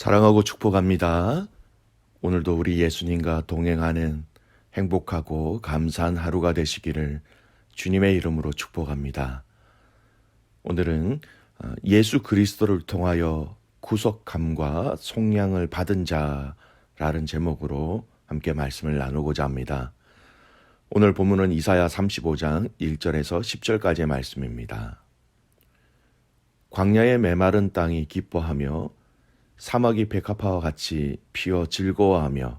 사랑하고 축복합니다. 오늘도 우리 예수님과 동행하는 행복하고 감사한 하루가 되시기를 주님의 이름으로 축복합니다. 오늘은 예수 그리스도를 통하여 구속함과 속량을 받은 자라는 제목으로 함께 말씀을 나누고자 합니다. 오늘 본문은 이사야 35장 1절에서 10절까지의 말씀입니다. 광야의 메마른 땅이 기뻐하며 사막이 백합화와 같이 피어 즐거워하며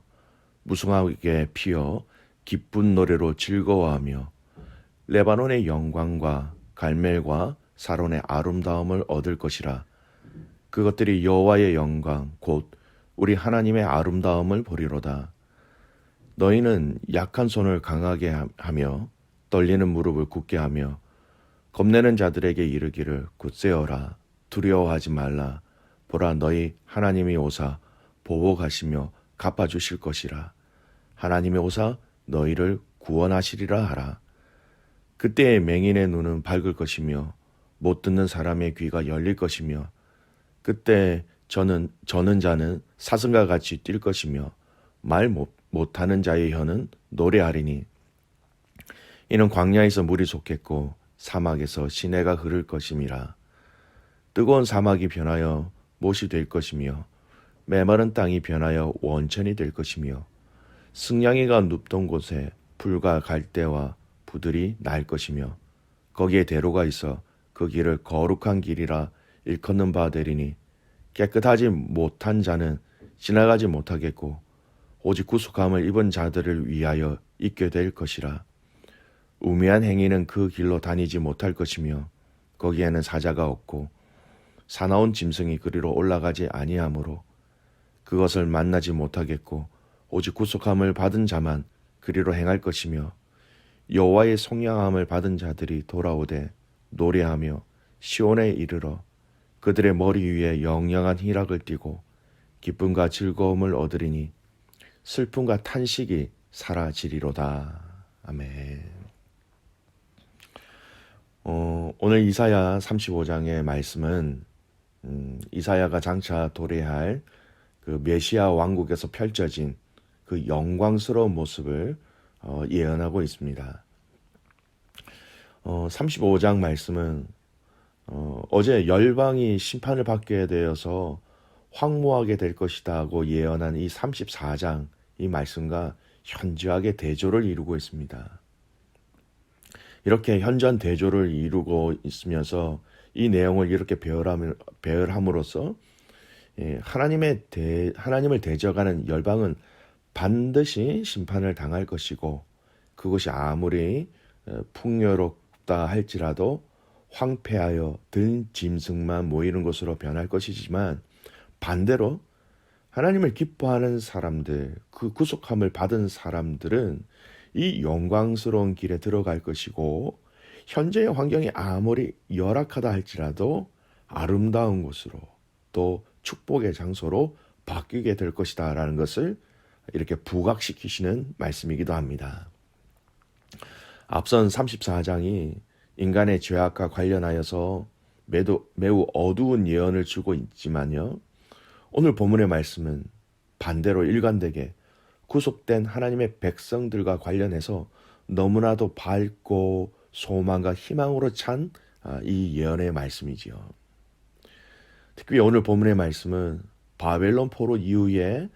무성하게 피어 기쁜 노래로 즐거워하며 레바논의 영광과 갈멜과 사론의 아름다움을 얻을 것이라. 그것들이 여호와의 영광 곧 우리 하나님의 아름다움을 보리로다. 너희는 약한 손을 강하게 하며 떨리는 무릎을 굳게 하며 겁내는 자들에게 이르기를 굳세어라. 두려워하지 말라. 보라, 너희 하나님이 오사 보호하시며 갚아주실 것이라. 하나님이 오사 너희를 구원하시리라 하라. 그때의 맹인의 눈은 밝을 것이며 못 듣는 사람의 귀가 열릴 것이며 그때 저는 자는 사슴과 같이 뛸 것이며 말 못하는 자의 혀는 노래하리니 이는 광야에서 물이 솟겠고 사막에서 시내가 흐를 것임이라. 뜨거운 사막이 변하여 못이 될 것이며 메마른 땅이 변하여 원천이 될 것이며 승냥이가 눕던 곳에 풀과 갈대와 부들이 날 것이며 거기에 대로가 있어 그 길을 거룩한 길이라 일컫는 바 되리니 깨끗하지 못한 자는 지나가지 못하겠고 오직 구속함을 입은 자들을 위하여 있게 될 것이라. 우매한 행위는 그 길로 다니지 못할 것이며 거기에는 사자가 없고 사나운 짐승이 그리로 올라가지 아니하므로 그것을 만나지 못하겠고 오직 구속함을 받은 자만 그리로 행할 것이며 여호와의 속량함을 받은 자들이 돌아오되 노래하며 시온에 이르러 그들의 머리 위에 영영한 희락을 띠고 기쁨과 즐거움을 얻으리니 슬픔과 탄식이 사라지리로다. 아멘. 오늘 이사야 35장의 말씀은 이사야가 장차 도래할 그 메시아 왕국에서 펼쳐진 그 영광스러운 모습을 예언하고 있습니다. 35장 말씀은 어제 열방이 심판을 받게 되어서 황무하게 될 것이다 하고 예언한 이 34장 이 말씀과 현저하게 대조를 이루고 있습니다. 이렇게 현전 대조를 이루고 있으면서 이 내용을 이렇게 배열함으로써 하나님을 대적하는 열방은 반드시 심판을 당할 것이고 그것이 아무리 풍요롭다 할지라도 황폐하여 든 짐승만 모이는 것으로 변할 것이지만 반대로 하나님을 기뻐하는 사람들, 그 구속함을 받은 사람들은 이 영광스러운 길에 들어갈 것이고 현재의 환경이 아무리 열악하다 할지라도 아름다운 곳으로 또 축복의 장소로 바뀌게 될 것이다 라는 것을 이렇게 부각시키시는 말씀이기도 합니다. 앞선 34장이 인간의 죄악과 관련하여서 매우 어두운 예언을 주고 있지만요. 오늘 본문의 말씀은 반대로 일관되게 구속된 하나님의 백성들과 관련해서 너무나도 밝고 소망과 희망으로 찬 이 예언의 말씀이지요. 특히 오늘 본문의 말씀은 바벨론 포로 이후에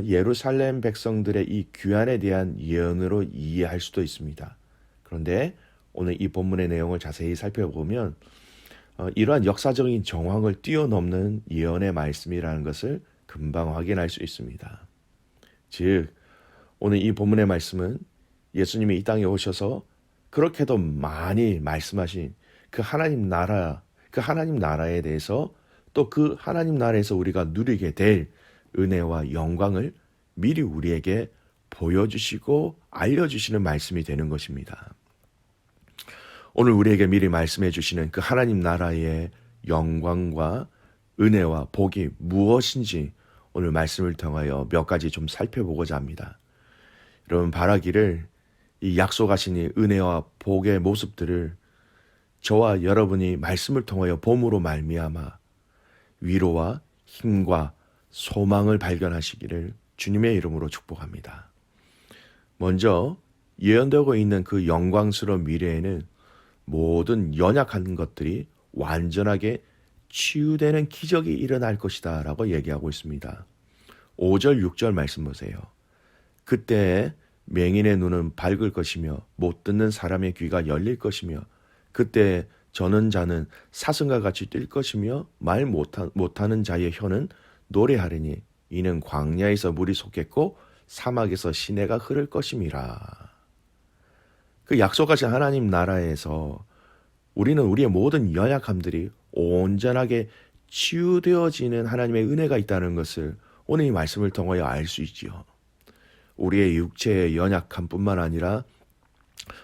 예루살렘 백성들의 이 귀환에 대한 예언으로 이해할 수도 있습니다. 그런데 오늘 이 본문의 내용을 자세히 살펴보면 이러한 역사적인 정황을 뛰어넘는 예언의 말씀이라는 것을 금방 확인할 수 있습니다. 즉 오늘 이 본문의 말씀은 예수님이 이 땅에 오셔서 그렇게도 많이 말씀하신 그 하나님 나라에 대해서 또 그 하나님 나라에서 우리가 누리게 될 은혜와 영광을 미리 우리에게 보여주시고 알려주시는 말씀이 되는 것입니다. 오늘 우리에게 미리 말씀해 주시는 그 하나님 나라의 영광과 은혜와 복이 무엇인지 오늘 말씀을 통하여 몇 가지 좀 살펴보고자 합니다. 여러분 바라기를 이 약속하신 이 은혜와 복의 모습들을 저와 여러분이 말씀을 통하여 봄으로 말미암아 위로와 힘과 소망을 발견하시기를 주님의 이름으로 축복합니다. 먼저 예언되고 있는 그 영광스러운 미래에는 모든 연약한 것들이 완전하게 치유되는 기적이 일어날 것이다 라고 얘기하고 있습니다. 5절 6절 말씀 보세요. 그때 맹인의 눈은 밝을 것이며 못 듣는 사람의 귀가 열릴 것이며 그때 저는 자는 사슴과 같이 뛸 것이며 말 못하는 자의 혀는 노래하리니 이는 광야에서 물이 솟겠고 사막에서 시내가 흐를 것임이라. 그 약속하신 하나님 나라에서 우리는 우리의 모든 연약함들이 온전하게 치유되어지는 하나님의 은혜가 있다는 것을 오늘 이 말씀을 통하여 알 수 있지요. 우리의 육체의 연약함뿐만 아니라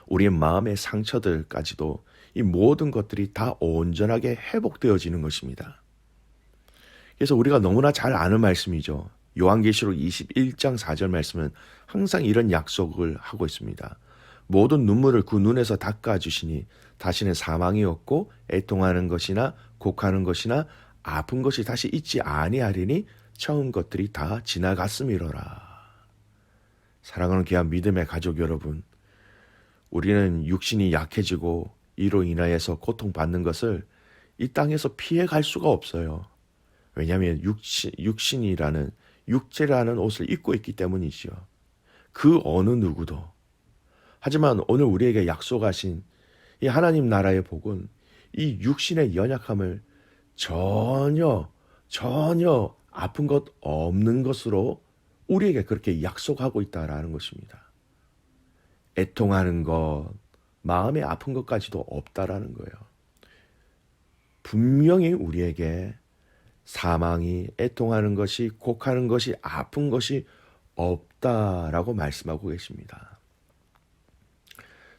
우리의 마음의 상처들까지도 이 모든 것들이 다 온전하게 회복되어지는 것입니다. 그래서 우리가 너무나 잘 아는 말씀이죠. 요한계시록 21장 4절 말씀은 항상 이런 약속을 하고 있습니다. 모든 눈물을 그 눈에서 닦아주시니 다시는 사망이 없고 애통하는 것이나 곡하는 것이나 아픈 것이 다시 있지 아니하리니 처음 것들이 다 지나갔음이로라. 사랑하는 귀한 믿음의 가족 여러분, 우리는 육신이 약해지고 이로 인하여서 고통받는 것을 이 땅에서 피해갈 수가 없어요. 왜냐하면 육신이라는 육체라는 옷을 입고 있기 때문이지요. 그 어느 누구도. 하지만 오늘 우리에게 약속하신 이 하나님 나라의 복은 이 육신의 연약함을 전혀 아픈 것 없는 것으로 우리에게 그렇게 약속하고 있다라는 것입니다. 애통하는 것, 마음에 아픈 것까지도 없다라는 거예요. 분명히 우리에게 사망이, 애통하는 것이, 곡하는 것이, 아픈 것이 없다라고 말씀하고 계십니다.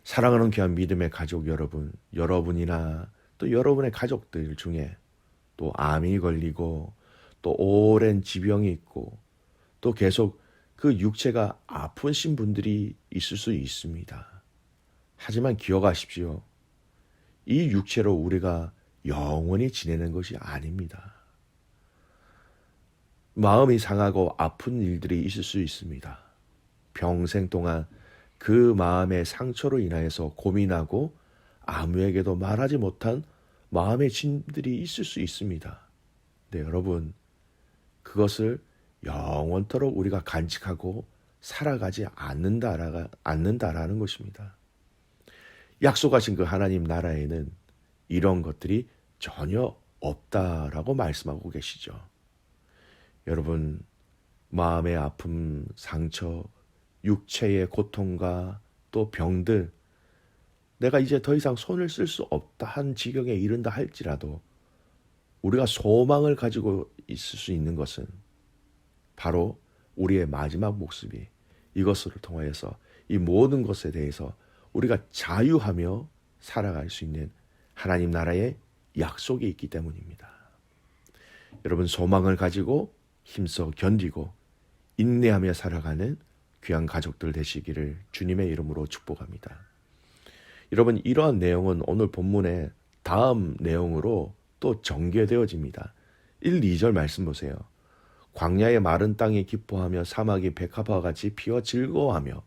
사랑하는 귀한 믿음의 가족 여러분, 여러분이나 또 여러분의 가족들 중에 또 암이 걸리고 또 오랜 지병이 있고 또 계속 그 육체가 아프신 분들이 있을 수 있습니다. 하지만 기억하십시오. 이 육체로 우리가 영원히 지내는 것이 아닙니다. 마음이 상하고 아픈 일들이 있을 수 있습니다. 평생 동안 그 마음의 상처로 인하여서 고민하고 아무에게도 말하지 못한 마음의 짐들이 있을 수 있습니다. 네, 여러분, 그것을 영원토록 우리가 간직하고 살아가지 않는다라는 것입니다. 약속하신 그 하나님 나라에는 이런 것들이 전혀 없다라고 말씀하고 계시죠. 여러분, 마음의 아픔, 상처, 육체의 고통과 또 병들, 내가 이제 더 이상 손을 쓸 수 없다 한 지경에 이른다 할지라도 우리가 소망을 가지고 있을 수 있는 것은 바로 우리의 마지막 목숨이 이것을 통하여서 이 모든 것에 대해서 우리가 자유하며 살아갈 수 있는 하나님 나라의 약속이 있기 때문입니다. 여러분, 소망을 가지고 힘써 견디고 인내하며 살아가는 귀한 가족들 되시기를 주님의 이름으로 축복합니다. 여러분, 이러한 내용은 오늘 본문의 다음 내용으로 또 전개되어집니다. 1, 2절 말씀 보세요. 광야의 마른 땅이 기뻐하며 사막이 백합화와 같이 피어 즐거워하며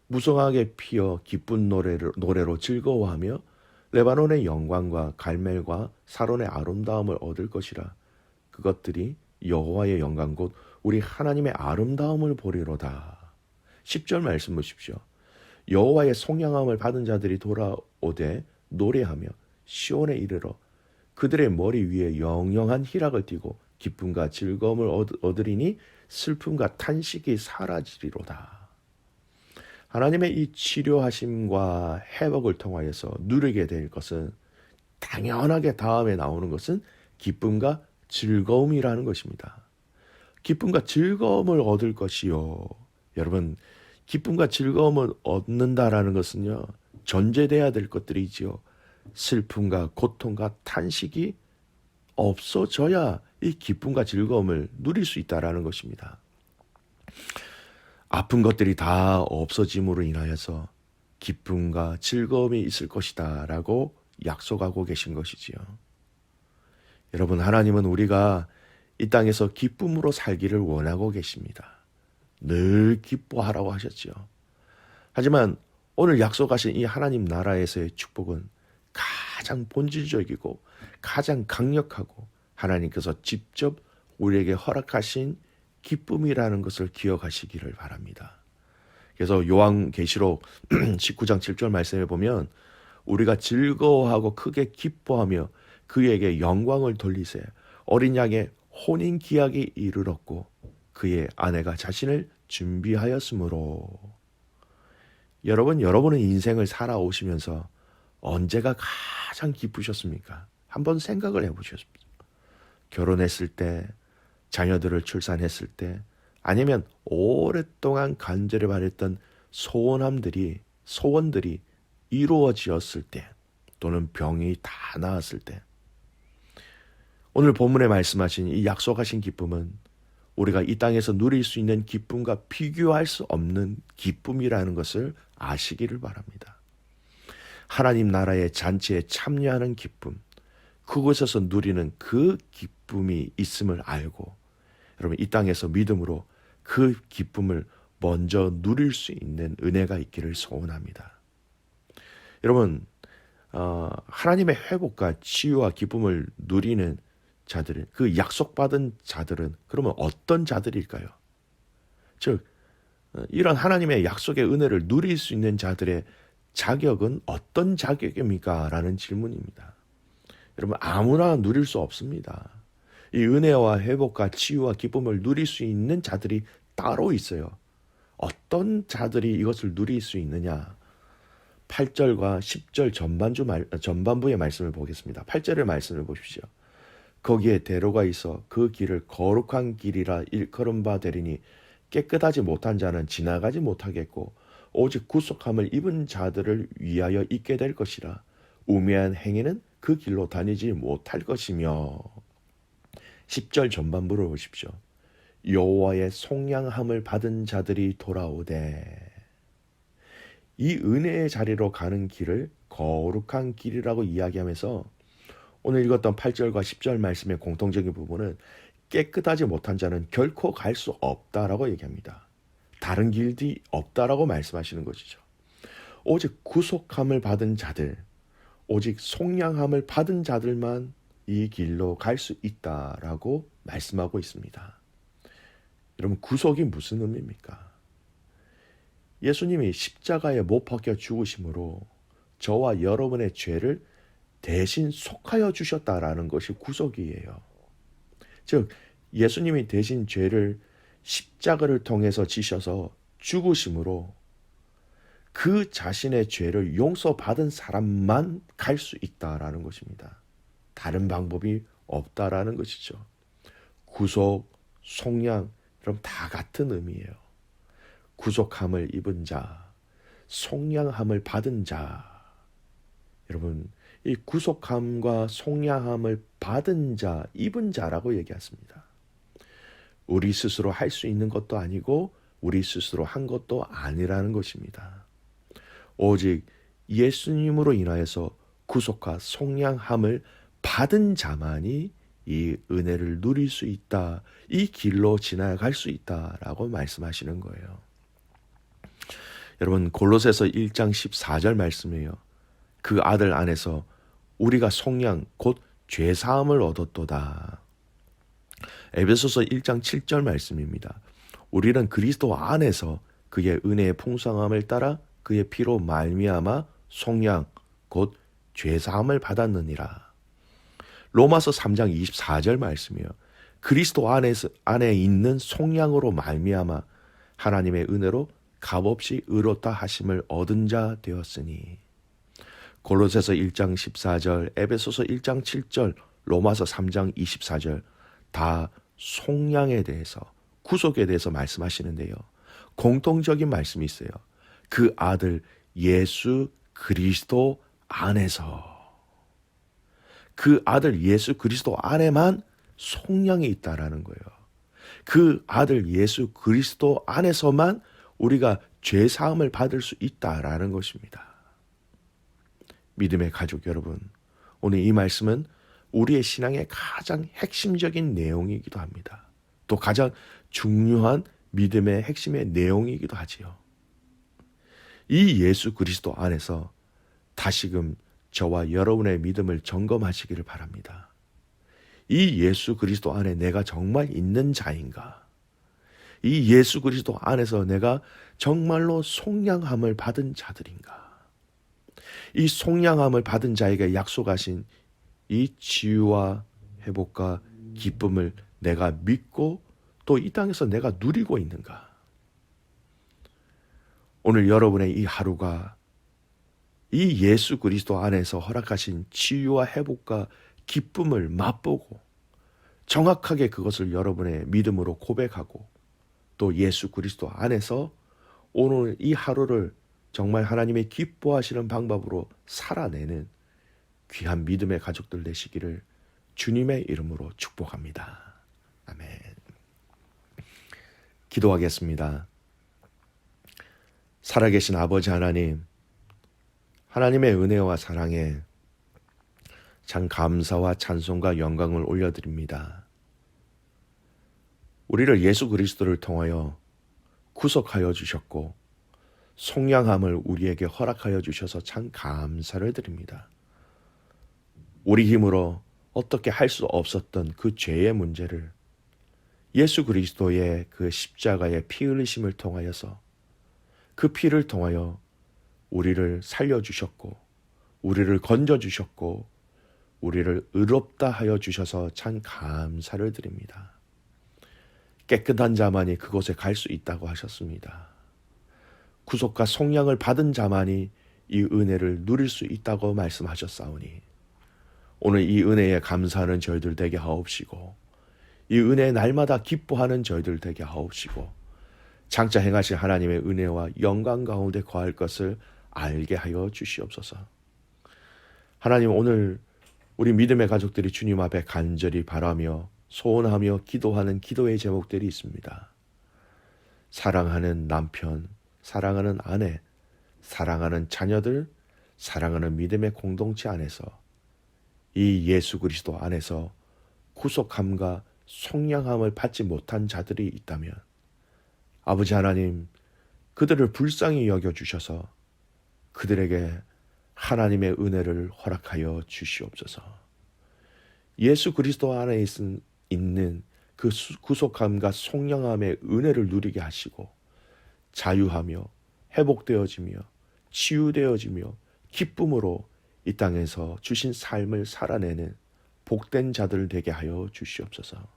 무성하게 피어 기쁜 노래로 즐거워하며 레바논의 영광과 갈멜과 사론의 아름다움을 얻을 것이라. 그것들이 여호와의 영광 곧 우리 하나님의 아름다움을 보리로다. 10절 말씀 보십시오. 여호와의 송양함을 받은 자들이 돌아오되 노래하며 시온에 이르러 그들의 머리 위에 영영한 희락을 띠고 기쁨과 즐거움을 얻으리니 슬픔과 탄식이 사라지리로다. 하나님의 이 치료하심과 회복을 통하여서 누리게 될 것은 당연하게 다음에 나오는 것은 기쁨과 즐거움이라는 것입니다. 기쁨과 즐거움을 얻을 것이요. 여러분, 기쁨과 즐거움을 얻는다라는 것은요, 전제돼야 될 것들이지요. 슬픔과 고통과 탄식이 없어져야 이 기쁨과 즐거움을 누릴 수 있다라는 것입니다. 아픈 것들이 다 없어짐으로 인하여서 기쁨과 즐거움이 있을 것이다 라고 약속하고 계신 것이지요. 여러분, 하나님은 우리가 이 땅에서 기쁨으로 살기를 원하고 계십니다. 늘 기뻐하라고 하셨지요. 하지만 오늘 약속하신 이 하나님 나라에서의 축복은 가장 본질적이고 가장 강력하고 하나님께서 직접 우리에게 허락하신 기쁨이라는 것을 기억하시기를 바랍니다. 그래서 요한계시록 19장 7절 말씀에 보면 우리가 즐거워하고 크게 기뻐하며 그에게 영광을 돌리세 어린 양의 혼인 기약이 이르렀고 그의 아내가 자신을 준비하였으므로. 여러분은 인생을 살아오시면서 언제가 가장 기쁘셨습니까? 한번 생각을 해보셨습니까? 결혼했을 때, 자녀들을 출산했을 때, 아니면 오랫동안 간절히 바랬던 소원들이 이루어지었을 때, 또는 병이 다 나았을 때. 오늘 본문에 말씀하신 이 약속하신 기쁨은 우리가 이 땅에서 누릴 수 있는 기쁨과 비교할 수 없는 기쁨이라는 것을 아시기를 바랍니다. 하나님 나라의 잔치에 참여하는 기쁨, 그곳에서 누리는 그 기쁨이 있음을 알고 여러분 이 땅에서 믿음으로 그 기쁨을 먼저 누릴 수 있는 은혜가 있기를 소원합니다. 여러분 하나님의 회복과 치유와 기쁨을 누리는 자들은 그 약속받은 자들은 그러면 어떤 자들일까요? 즉 이런 하나님의 약속의 은혜를 누릴 수 있는 자들의 자격은 어떤 자격입니까? 라는 질문입니다. 여러분 아무나 누릴 수 없습니다. 이 은혜와 회복과 치유와 기쁨을 누릴 수 있는 자들이 따로 있어요. 어떤 자들이 이것을 누릴 수 있느냐? 8절과 10절 전반부의 말씀을 보겠습니다. 8절의 말씀을 보십시오. 거기에 대로가 있어 그 길을 거룩한 길이라 일컬은 바 되리니 깨끗하지 못한 자는 지나가지 못하겠고 오직 구속함을 입은 자들을 위하여 있게 될 것이라. 우매한 행위는 그 길로 다니지 못할 것이며. 10절 전반부를 보십시오. 여호와의 속량함을 받은 자들이 돌아오되. 이 은혜의 자리로 가는 길을 거룩한 길이라고 이야기하면서 오늘 읽었던 8절과 10절 말씀의 공통적인 부분은 깨끗하지 못한 자는 결코 갈 수 없다라고 얘기합니다. 다른 길이 없다라고 말씀하시는 것이죠. 오직 구속함을 받은 자들, 오직 속량함을 받은 자들만 이 길로 갈 수 있다라고 말씀하고 있습니다. 여러분 구속이 무슨 의미입니까? 예수님이 십자가에 못 박혀 죽으심으로 저와 여러분의 죄를 대신 속하여 주셨다라는 것이 구속이에요. 즉 예수님이 대신 죄를 십자가를 통해서 지셔서 죽으심으로 그 자신의 죄를 용서받은 사람만 갈 수 있다라는 것입니다. 다른 방법이 없다라는 것이죠. 구속, 속량, 그럼 다 같은 의미예요. 구속함을 입은 자, 속량함을 받은 자. 여러분, 이 구속함과 속량함을 받은 자, 입은 자라고 얘기했습니다. 우리 스스로 할 수 있는 것도 아니고 우리 스스로 한 것도 아니라는 것입니다. 오직 예수님으로 인하여서 구속과 속량함을 받은 자만이 이 은혜를 누릴 수 있다. 이 길로 지나갈 수 있다라고 말씀하시는 거예요. 여러분 골로새서 1장 14절 말씀이에요. 그 아들 안에서 우리가 속량 곧 죄사함을 얻었도다. 에베소서 1장 7절 말씀입니다. 우리는 그리스도 안에서 그의 은혜의 풍성함을 따라 그의 피로 말미암아 속량 곧 죄사함을 받았느니라. 로마서 3장 24절 말씀이요. 그리스도 안에 있는 속량으로 말미암아 하나님의 은혜로 값없이 의롭다 하심을 얻은 자 되었으니. 골로새서 1장 14절, 에베소서 1장 7절, 로마서 3장 24절 다 속량에 대해서 구속에 대해서 말씀하시는데요. 공통적인 말씀이 있어요. 그 아들 예수 그리스도 안에서 그 아들 예수 그리스도 안에만 속량이 있다라는 거예요. 그 아들 예수 그리스도 안에서만 우리가 죄 사함을 받을 수 있다라는 것입니다. 믿음의 가족 여러분, 오늘 이 말씀은 우리의 신앙의 가장 핵심적인 내용이기도 합니다. 또 가장 중요한 믿음의 핵심의 내용이기도 하지요. 이 예수 그리스도 안에서 다시금 저와 여러분의 믿음을 점검하시기를 바랍니다. 이 예수 그리스도 안에 내가 정말 있는 자인가? 이 예수 그리스도 안에서 내가 정말로 속량함을 받은 자들인가? 이 속량함을 받은 자에게 약속하신 이 치유와 회복과 기쁨을 내가 믿고 또 이 땅에서 내가 누리고 있는가? 오늘 여러분의 이 하루가 이 예수 그리스도 안에서 허락하신 치유와 회복과 기쁨을 맛보고 정확하게 그것을 여러분의 믿음으로 고백하고 또 예수 그리스도 안에서 오늘 이 하루를 정말 하나님의 기뻐하시는 방법으로 살아내는 귀한 믿음의 가족들 되시기를 주님의 이름으로 축복합니다. 아멘. 기도하겠습니다. 살아계신 아버지 하나님, 하나님의 은혜와 사랑에 참 감사와 찬송과 영광을 올려드립니다. 우리를 예수 그리스도를 통하여 구속하여 주셨고 속량함을 우리에게 허락하여 주셔서 참 감사를 드립니다. 우리 힘으로 어떻게 할 수 없었던 그 죄의 문제를 예수 그리스도의 그 십자가의 피 흘리심을 통하여서 그 피를 통하여 우리를 살려주셨고 우리를 건져주셨고 우리를 의롭다 하여 주셔서 참 감사를 드립니다. 깨끗한 자만이 그곳에 갈 수 있다고 하셨습니다. 구속과 속량을 받은 자만이 이 은혜를 누릴 수 있다고 말씀하셨사오니 오늘 이 은혜에 감사하는 저희들 되게 하옵시고 이 은혜에 날마다 기뻐하는 저희들 되게 하옵시고 장차 행하실 하나님의 은혜와 영광 가운데 거할 것을 알게 하여 주시옵소서. 하나님, 오늘 우리 믿음의 가족들이 주님 앞에 간절히 바라며 소원하며 기도하는 기도의 제목들이 있습니다. 사랑하는 남편, 사랑하는 아내, 사랑하는 자녀들, 사랑하는 믿음의 공동체 안에서 이 예수 그리스도 안에서 구속함과 속량함을 받지 못한 자들이 있다면 아버지 하나님, 그들을 불쌍히 여겨주셔서 그들에게 하나님의 은혜를 허락하여 주시옵소서. 예수 그리스도 안에 있는 그 구속함과 속량함의 은혜를 누리게 하시고 자유하며 회복되어지며 치유되어지며 기쁨으로 이 땅에서 주신 삶을 살아내는 복된 자들 되게 하여 주시옵소서.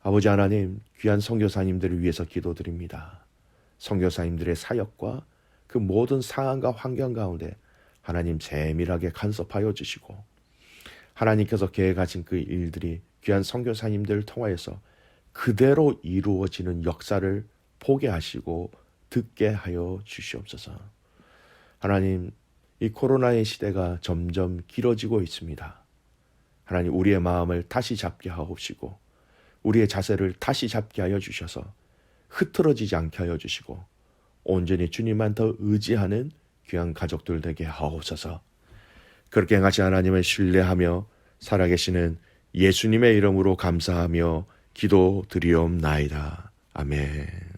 아버지 하나님, 귀한 선교사님들을 위해서 기도드립니다. 선교사님들의 사역과 그 모든 상황과 환경 가운데 하나님 세밀하게 간섭하여 주시고 하나님께서 계획하신 그 일들이 귀한 선교사님들을 통하여서 그대로 이루어지는 역사를 보게 하시고 듣게 하여 주시옵소서. 하나님, 이 코로나의 시대가 점점 길어지고 있습니다. 하나님, 우리의 마음을 다시 잡게 하옵시고 우리의 자세를 다시 잡게 하여 주셔서 흐트러지지 않게 하여 주시고 온전히 주님만 더 의지하는 귀한 가족들 되게 하옵소서. 그렇게 행하신 하나님을 신뢰하며 살아계시는 예수님의 이름으로 감사하며 기도드리옵나이다. 아멘.